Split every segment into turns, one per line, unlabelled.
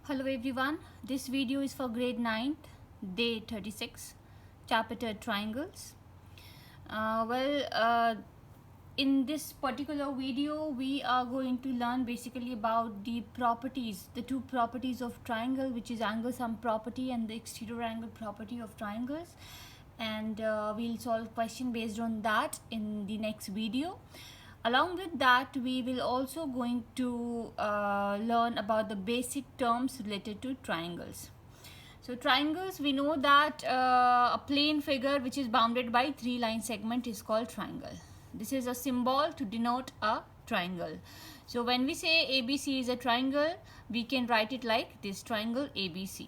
Hello everyone, this video is for grade 9th, day 36, chapter triangles. In this particular video, we are going to learn basically about the properties, the two properties of triangle, which is angle sum property and the exterior angle property of triangles. And we'll solve question based on that in the next video. Along with that, we will also going to learn about the basic terms related to triangles. So triangles, we know that a plane figure which is bounded by three line segment is called triangle. This is a symbol to denote a triangle. So when we say ABC is a triangle, we can write it like this: triangle ABC.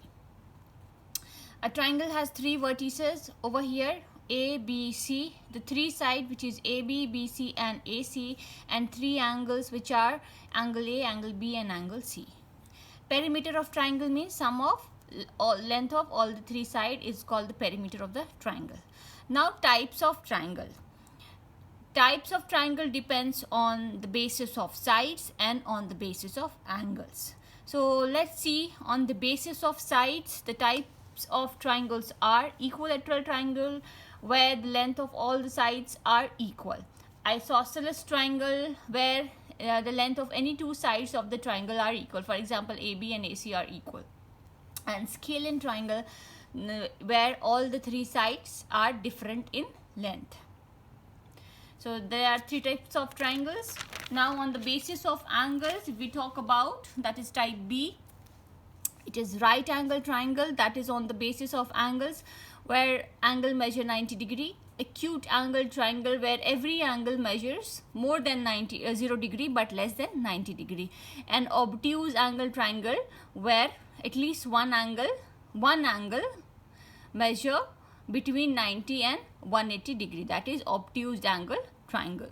A triangle has three vertices over here, A, B, C, the three sides which is AB, BC and AC, and three angles which are angle A, angle B and angle C. Perimeter of triangle means sum of length of all the three sides is called the perimeter of the triangle. Now types of triangle. Types of triangle depends on the basis of sides and on the basis of angles. So let's see on the basis of sides. The types of triangles are equilateral triangle, where the length of all the sides are equal. Isosceles triangle, where the length of any two sides of the triangle are equal. For example, AB and AC are equal. And scalene triangle, where all the three sides are different in length. So there are three types of triangles. Now on the basis of angles, if we talk about, that is type B. It is right angle triangle, that is on the basis of angles, where angle measure 90 degree. Acute angle triangle, where every angle measures more than 0 degree but less than 90 degree. And obtuse angle triangle, where at least one angle measure between 90 and 180 degree, that is obtuse angle triangle.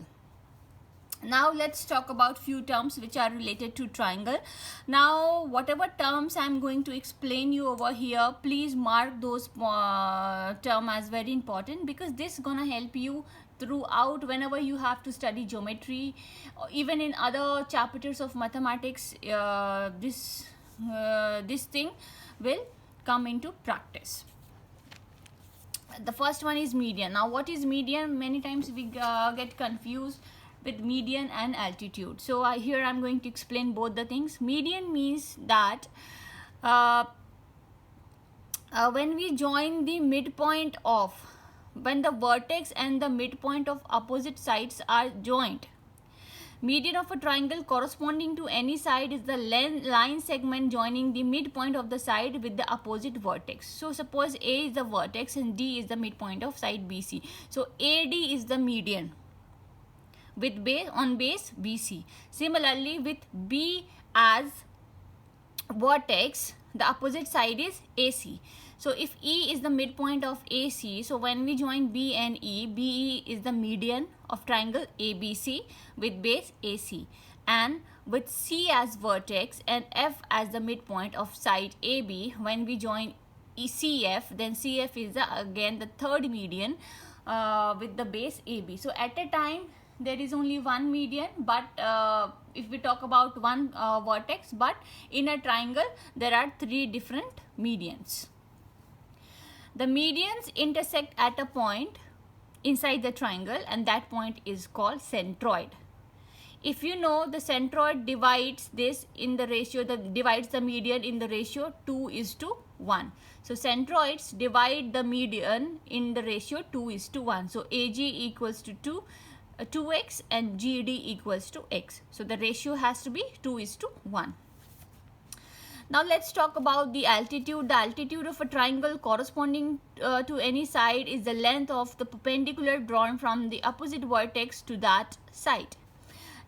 Now let's talk about few terms which are related to triangle. Now whatever terms I am going to explain you over here, please mark those term as very important, because this is gonna help you throughout whenever you have to study geometry, or even in other chapters of mathematics. This thing will come into practice. The first one is median. Now what is median? Many times we get confused with median and altitude. So here I'm going to explain both the things. Median means that when we join the midpoint of, when the vertex and the midpoint of opposite sides are joined, median of a triangle corresponding to any side is the line segment joining the midpoint of the side with the opposite vertex. So suppose A is the vertex and D is the midpoint of side BC. So AD is the median with base on base BC. Similarly, with B as vertex, the opposite side is AC. So if E is the midpoint of AC, so when we join B and E, BE is the median of triangle ABC with base AC. And with C as vertex and F as the midpoint of side AB, when we join CF, then CF is again the third median with the base AB. So at a time there is only one median, but if we talk about one vertex, but in a triangle there are three different medians. The medians intersect at a point inside the triangle, and that point is called centroid. If you know, the centroid divides this in the ratio, divides the median in the ratio 2:1. So centroids divide the median in the ratio 2:1. So AG equals to 2x and GD equals to x. So the ratio has to be 2:1. Now let's talk about the altitude. The altitude of a triangle corresponding to any side is the length of the perpendicular drawn from the opposite vertex to that side.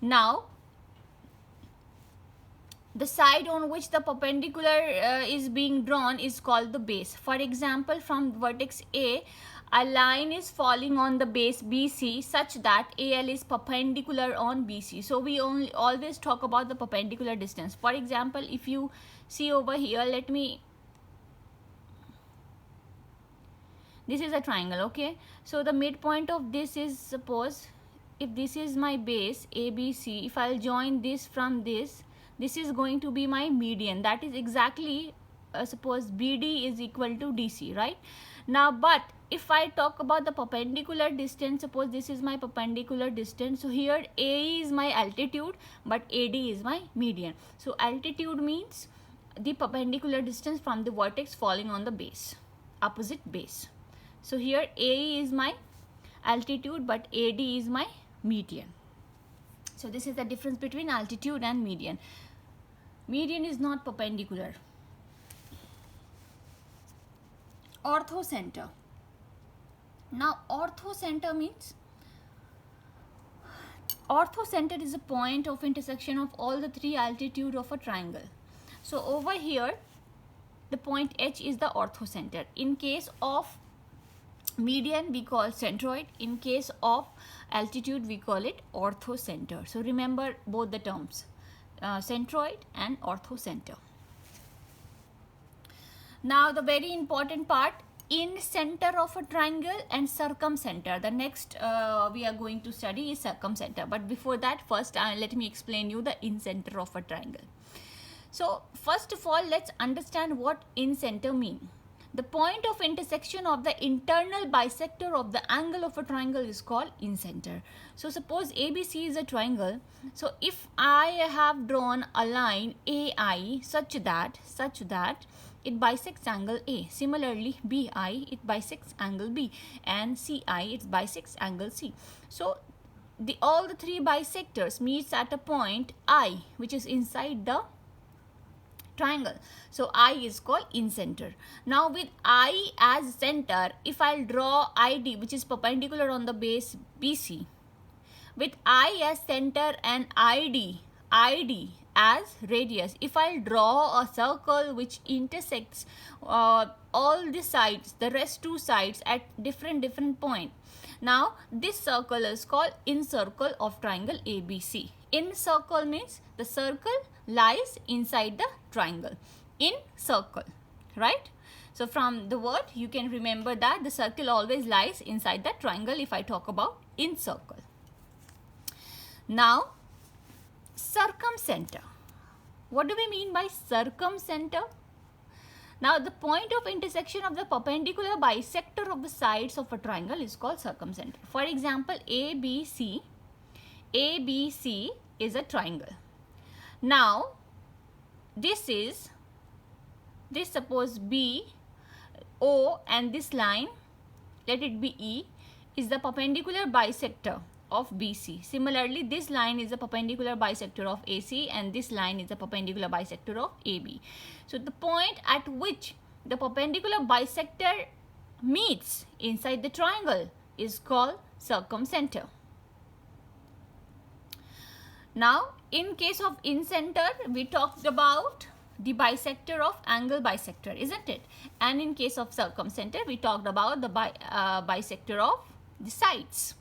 Now the side on which the perpendicular is being drawn is called the base. For example, from vertex A, a line is falling on the base BC such that AL is perpendicular on BC. So we always talk about the perpendicular distance. For example, if you see over here, this is a triangle, okay? So the midpoint of this is, suppose if this is my base ABC, if I'll join this from this, this is going to be my median. That is exactly, suppose BD is equal to DC, right? Now, but if I talk about the perpendicular distance, suppose this is my perpendicular distance. So here A is my altitude, but AD is my median. So altitude means the perpendicular distance from the vertex falling on the base, opposite base. So here A is my altitude, but AD is my median. So this is the difference between altitude and median. Median is not perpendicular. Orthocenter. Now orthocenter means, orthocenter is a point of intersection of all the three altitude of a triangle. So over here the point H is the orthocenter. In case of median we call centroid, in case of altitude we call it orthocenter. So remember both the terms, centroid and orthocenter. Now the very important part, in center of a triangle and circumcenter. The next we are going to study is circumcenter, but before that first let me explain you the in center of a triangle. So first of all, let's understand what in center mean. The point of intersection of the internal bisector of the angle of a triangle is called in center. So suppose ABC is a triangle. So if I have drawn a line AI such that it bisects angle A. Similarly, BI, it bisects angle B, and CI, it bisects angle C. So all the three bisectors meets at a point I, which is inside the triangle. So I is called in center. Now with I as center, if I'll draw ID, which is perpendicular on the base BC, with I as center and ID as radius, if I'll draw a circle which intersects all the sides, the rest two sides at different point, now this circle is called in circle of triangle ABC. In circle means the circle lies inside the triangle. In circle, right? So from the word you can remember that the circle always lies inside the triangle if I talk about in circle. Now circumcenter. What do we mean by circumcenter? Now the point of intersection of the perpendicular bisector of the sides of a triangle is called circumcenter. For example, ABC is a triangle. Now this suppose B, O, and this line, let it be E, is the perpendicular bisector of BC. Similarly, this line is a perpendicular bisector of AC, and this line is a perpendicular bisector of AB. So the point at which the perpendicular bisector meets inside the triangle is called circumcenter. Now in case of in center, we talked about the bisector of angle bisector, isn't it? And in case of circumcenter, we talked about the bisector of the sides.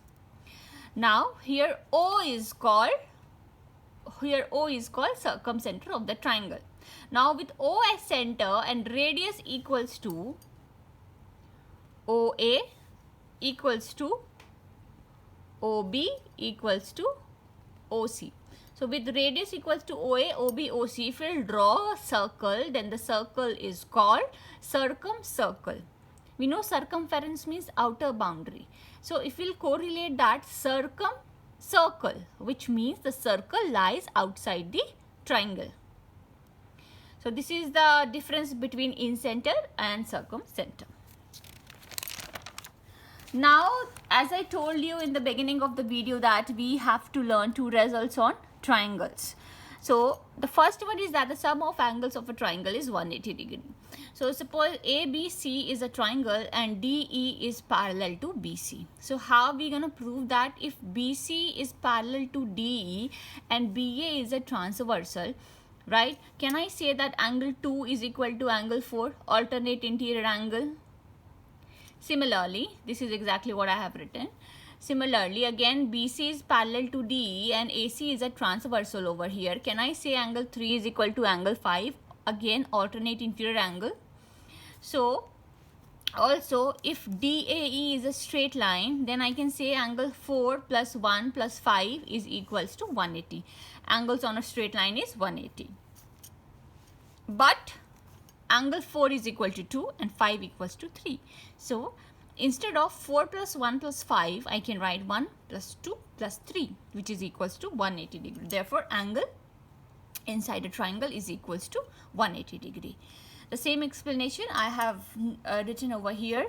Now here O is called circumcenter of the triangle. Now with O as center and radius equals to OA equals to OB equals to OC. So with radius equals to OA, OB, OC, if we will draw a circle, then the circle is called circumcircle. We know circumference means outer boundary. So if we'll correlate that, circumcircle, which means the circle lies outside the triangle. So this is the difference between in center and circumcenter. Now, as I told you in the beginning of the video that we have to learn two results on triangles. So the first one is that the sum of angles of a triangle is 180 degree. So suppose ABC is a triangle and DE is parallel to BC. So how are we going to prove that? If BC is parallel to DE and BA is a transversal, right? Can I say that angle 2 is equal to angle 4, alternate interior angle? Similarly, this is exactly what I have written. Similarly, again BC is parallel to DE and AC is a transversal over here. Can I say angle 3 is equal to angle 5? Again, alternate interior angle. So Also, if DAE is a straight line, then I can say angle 4 plus 1 plus 5 is equals to 180. Angles on a straight line is 180. But angle 4 is equal to 2 and 5 equals to 3. So instead of 4 plus 1 plus 5, I can write 1 plus 2 plus 3, which is equals to 180 degree. Therefore, angle inside a triangle is equals to 180 degree. The same explanation I have written over here.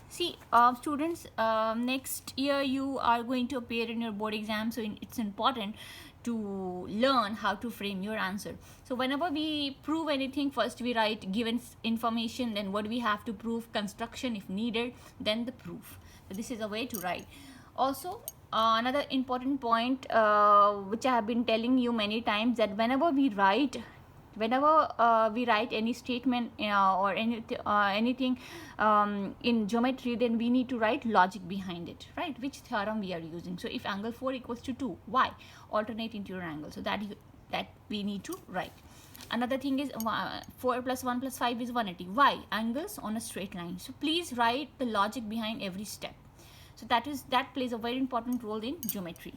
See, students, next year you are going to appear in your board exam, so it's important to learn how to frame your answer. So whenever we prove anything, first we write given information, then what we have to prove, construction if needed, then the proof. So this is a way to write. Also, another important point which I have been telling you many times, that whenever we write any statement or anything in geometry, then we need to write logic behind it, right? Which theorem we are using. So if angle 4 equals to 2, why? Alternate interior angle. So that we need to write. Another thing is 4 plus 1 plus 5 is 180. Why? Angles on a straight line. So please write the logic behind every step. So that plays a very important role in geometry.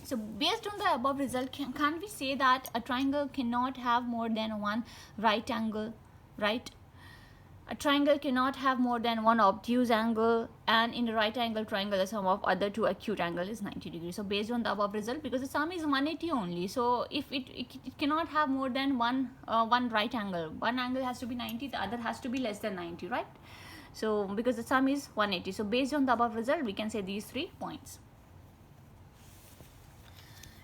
So based on the above result, can't we say that a triangle cannot have more than one right angle, right? A triangle cannot have more than one obtuse angle, and in the right angle triangle, the sum of other two acute angle is 90 degrees. So based on the above result, because the sum is 180 only, so if it cannot have more than one right angle, one angle has to be 90, the other has to be less than 90, right? So because the sum is 180, so based on the above result, we can say these 3 points.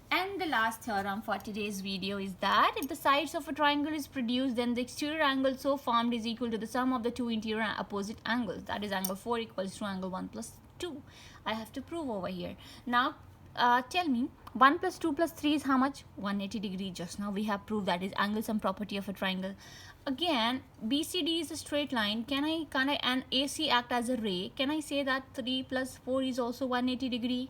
And the last theorem for today's video is that if the sides of a triangle is produced, then the exterior angle so formed is equal to the sum of the two interior and opposite angles. That is, angle 4 equals to angle 1 plus 2. I have to prove over here. Now, tell me, 1 plus 2 plus 3 is how much? 180 degree. Just now we have proved that is angle sum property of a triangle. Again, BCD is a straight line. Can I and AC act as a ray? Can I say that 3 plus 4 is also 180 degree?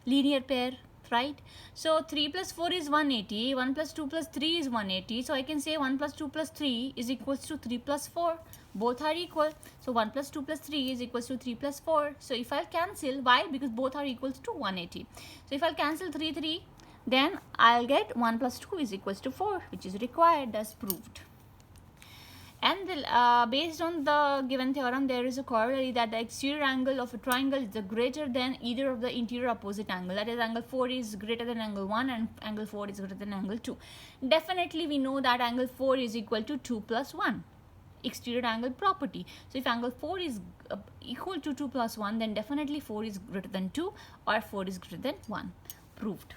Linear pair, right? So 3 plus 4 is 180, 1 plus 2 plus 3 is 180. So I can say 1 plus 2 plus 3 is equals to 3 plus 4. Both are equal. So 1 plus 2 plus 3 is equals to 3 plus 4. So if I'll cancel, why? Because both are equals to 180. So if I'll cancel 3, then I'll get 1 plus 2 is equals to 4, which is required, thus proved. And based on the given theorem, there is a corollary that the exterior angle of a triangle is greater than either of the interior opposite angle. That is, angle 4 is greater than angle 1 and angle 4 is greater than angle 2. Definitely we know that angle 4 is equal to 2 plus 1. Exterior angle property. So if angle 4 is equal to 2 plus 1, then definitely 4 is greater than 2 or 4 is greater than 1. Proved.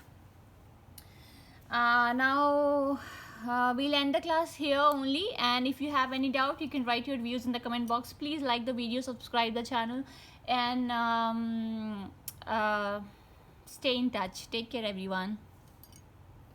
Now we'll end the class here only, and if you have any doubt, you can write your views in the comment box. Please like the video, subscribe the channel, and stay in touch. Take care, everyone.